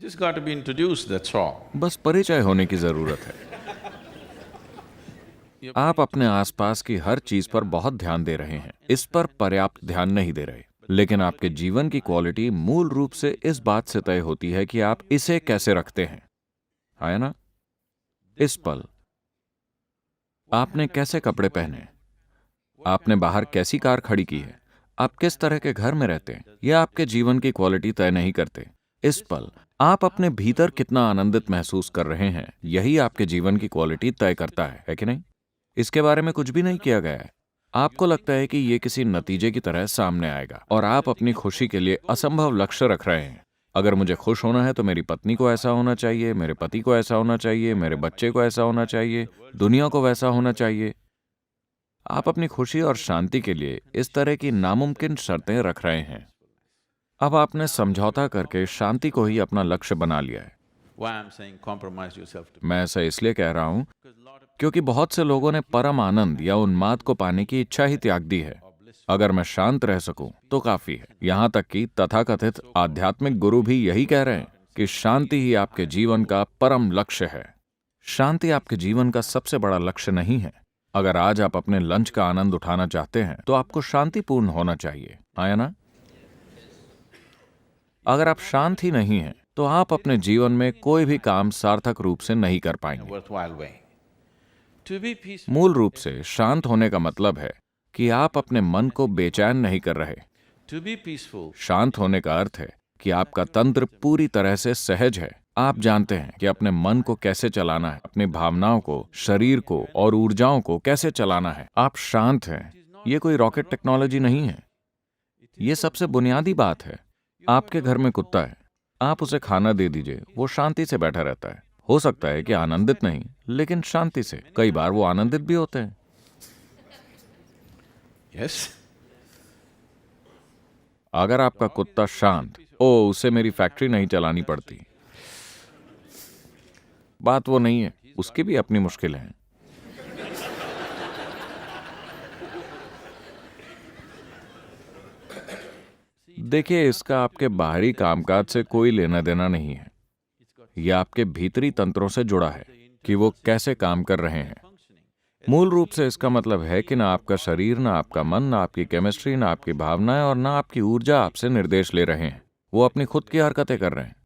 Just got to be introduced, that's all. बस परिचय होने की जरूरत है। आप अपने आसपास की हर चीज पर बहुत ध्यान दे रहे हैं, इस पर पर्याप्त ध्यान नहीं दे रहे। लेकिन आपके जीवन की क्वालिटी मूल रूप से इस बात से तय होती है कि आप इसे कैसे रखते हैं, है ना? इस पल आपने कैसे कपड़े पहने, आपने बाहर कैसी कार खड़ी की है, आप किस तरह के घर में रहते हैं, यह आपके जीवन की क्वालिटी तय नहीं करते। इस पल आप अपने भीतर कितना आनंदित महसूस कर रहे हैं, यही आपके जीवन की क्वालिटी तय करता है कि नहीं? इसके बारे में कुछ भी नहीं किया गया है। आपको लगता है कि यह किसी नतीजे की तरह सामने आएगा और आप अपनी खुशी के लिए असंभव लक्ष्य रख रहे हैं। अगर मुझे खुश होना है तो मेरी पत्नी को ऐसा होना चाहिए, मेरे पति को ऐसा होना चाहिए, मेरे बच्चे को ऐसा होना चाहिए, दुनिया को वैसा होना चाहिए। आप अपनी खुशी और शांति के लिए इस तरह की नामुमकिन शर्तें रख रहे हैं। अब आपने समझौता करके शांति को ही अपना लक्ष्य बना लिया है। Why I'm saying compromise yourself to मैं ऐसा इसलिए कह रहा हूं क्योंकि बहुत से लोगों ने परम आनंद या उन्माद को पाने की इच्छा ही त्याग दी है। अगर मैं शांत रह सकूं तो काफी है। यहां तक कि तथाकथित आध्यात्मिक गुरु भी यही कह रहे हैं कि शांति ही आपके जीवन का परम लक्ष्य है। शांति आपके जीवन का सबसे बड़ा लक्ष्य नहीं है। अगर आज आप अपने लंच का आनंद उठाना चाहते हैं तो आपको शांतिपूर्ण होना चाहिए, आया ना? अगर आप शांत ही नहीं हैं तो आप अपने जीवन में कोई भी काम सार्थक रूप से नहीं कर a पाएंगे। worthwhile way. To be peaceful, मूल रूप से शांत होने का मतलब है कि आप अपने मन को बेचैन नहीं कर रहे। to be peaceful, शांत होने का अर्थ है कि आपका तंत्र पूरी तरह से सहज है। आप जानते हैं कि अपने मन को कैसे चलाना है, अपनी भावनाओं को, शरीर को और ऊर्जाओं को कैसे चलाना है। आप शांत हैं। ये कोई रॉकेट टेक्नोलॉजी नहीं है। ये सबसे बुनियादी बात है। आपके घर में कुत्ता है, आप उसे खाना दे दीजिए, वो शांति से बैठा रहता है। हो सकता है कि आनंदित नहीं, लेकिन शांति से। कई बार वो आनंदित भी होते हैं। yes? अगर आपका कुत्ता शांत, ओ उसे मेरी फैक्ट्री नहीं चलानी पड़ती, बात वो नहीं है। उसकी भी अपनी मुश्किलें हैं। देखिए, इसका आपके बाहरी कामकाज से कोई लेना देना नहीं है। यह आपके भीतरी तंत्रों से जुड़ा है कि वो कैसे काम कर रहे हैं। मूल रूप से इसका मतलब है कि ना आपका शरीर, ना आपका मन, ना आपकी केमिस्ट्री, ना आपकी भावनाएं और ना आपकी ऊर्जा आपसे निर्देश ले रहे हैं। वो अपनी खुद की हरकतें कर रहे हैं।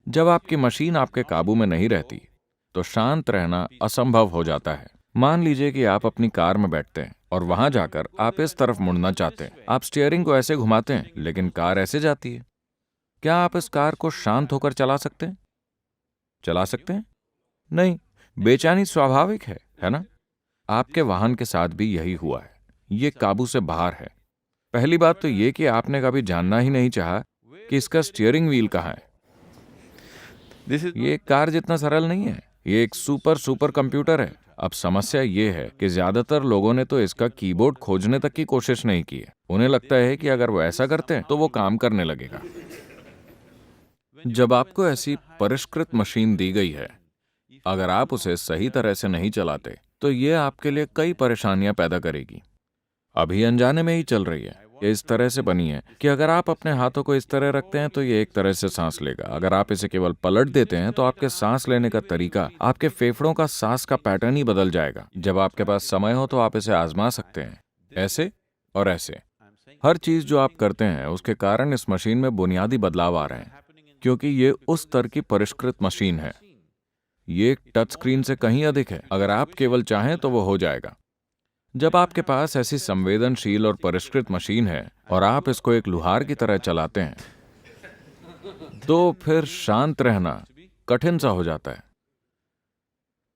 जब आपकी मशीन आपके काबू में नहीं रहती तो शांत रहना असंभव हो जाता है। मान लीजिए कि आप अपनी कार में बैठते हैं और वहां जाकर आप इस तरफ मुड़ना चाहते हैं। आप स्टीयरिंग को ऐसे घुमाते हैं, लेकिन कार ऐसे जाती है। क्या आप इस कार को शांत होकर चला सकते हैं? चला सकते हैं? नहीं। बेचैनी स्वाभाविक है ना? आपके वाहन के साथ भी यही हुआ है। ये काबू से बाहर है। पहली बात तो ये कि आपने कभी जानना ही नहीं चाहा कि इसका स्टीयरिंग व्हील कहाँ है। This is ये एक कार जितना सरल नहीं है। ये एक सुपर कंप्यूटर है। अब समस्या ये है कि ज्यादातर लोगों ने तो इसका कीबोर्ड खोजने तक की कोशिश नहीं की है। उन्हें लगता है कि अगर वो ऐसा करते हैं तो वो काम करने लगेगा। जब आपको ऐसी परिष्कृत मशीन दी गई है, अगर आप उसे सही तरह से नहीं चलाते तो ये आपके लिए कई परेशानियां पैदा करेगी। अभी अनजाने में ही चल रही है। ये इस तरह से बनी है कि अगर आप अपने हाथों को इस तरह रखते हैं तो ये एक तरह से सांस लेगा। अगर आप इसे केवल पलट देते हैं तो आपके सांस लेने का तरीका, आपके फेफड़ों का सांस का पैटर्न ही बदल जाएगा। जब आपके पास समय हो तो आप इसे आजमा सकते हैं, ऐसे और ऐसे। हर चीज जो आप करते हैं उसके कारण इस मशीन में बुनियादी बदलाव आ रहे हैं, क्योंकि ये उस स्तर की परिष्कृत मशीन है। ये एक टच स्क्रीन से कहीं अधिक है। अगर आप केवल चाहें तो वो हो जाएगा। जब आपके पास ऐसी संवेदनशील और परिष्कृत मशीन है और आप इसको एक लुहार की तरह चलाते हैं तो फिर शांत रहना कठिन सा हो जाता है।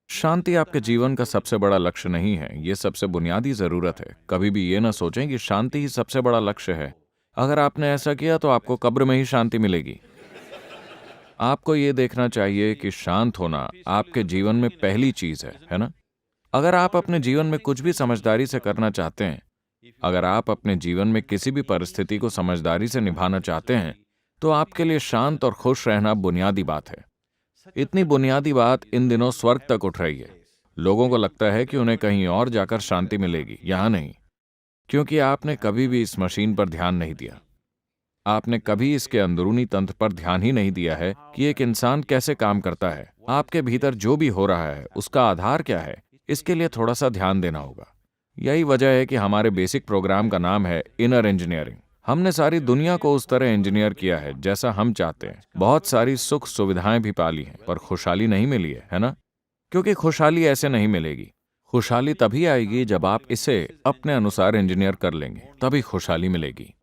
शांति आपके जीवन का सबसे बड़ा लक्ष्य नहीं है, ये सबसे बुनियादी जरूरत है। कभी भी ये ना सोचें कि शांति ही सबसे बड़ा लक्ष्य है। अगर आपने ऐसा किया तो आपको कब्र में ही शांति मिलेगी। आपको ये देखना चाहिए कि शांत होना आपके जीवन में पहली चीज है ना? अगर आप अपने जीवन में कुछ भी समझदारी से करना चाहते हैं, अगर आप अपने जीवन में किसी भी परिस्थिति को समझदारी से निभाना चाहते हैं, तो आपके लिए शांत और खुश रहना बुनियादी बात है। इतनी बुनियादी बात इन दिनों स्वर्ग तक उठ रही है। लोगों को लगता है कि उन्हें कहीं और जाकर शांति मिलेगी, यहां नहीं, क्योंकि आपने कभी भी इस मशीन पर ध्यान नहीं दिया। आपने कभी इसके अंदरूनी तंत्र पर ध्यान ही नहीं दिया है कि एक इंसान कैसे काम करता है। आपके भीतर जो भी हो रहा है उसका आधार क्या है, इसके लिए थोड़ा सा ध्यान देना होगा। यही वजह है कि हमारे बेसिक प्रोग्राम का नाम है इनर इंजीनियरिंग। हमने सारी दुनिया को उस तरह इंजीनियर किया है जैसा हम चाहते हैं। बहुत सारी सुख सुविधाएं भी पाली हैं, पर खुशहाली नहीं मिली है ना? क्योंकि खुशहाली ऐसे नहीं मिलेगी। खुशहाली तभी आएगी जब आप इसे अपने अनुसार इंजीनियर कर लेंगे, तभी खुशहाली मिलेगी।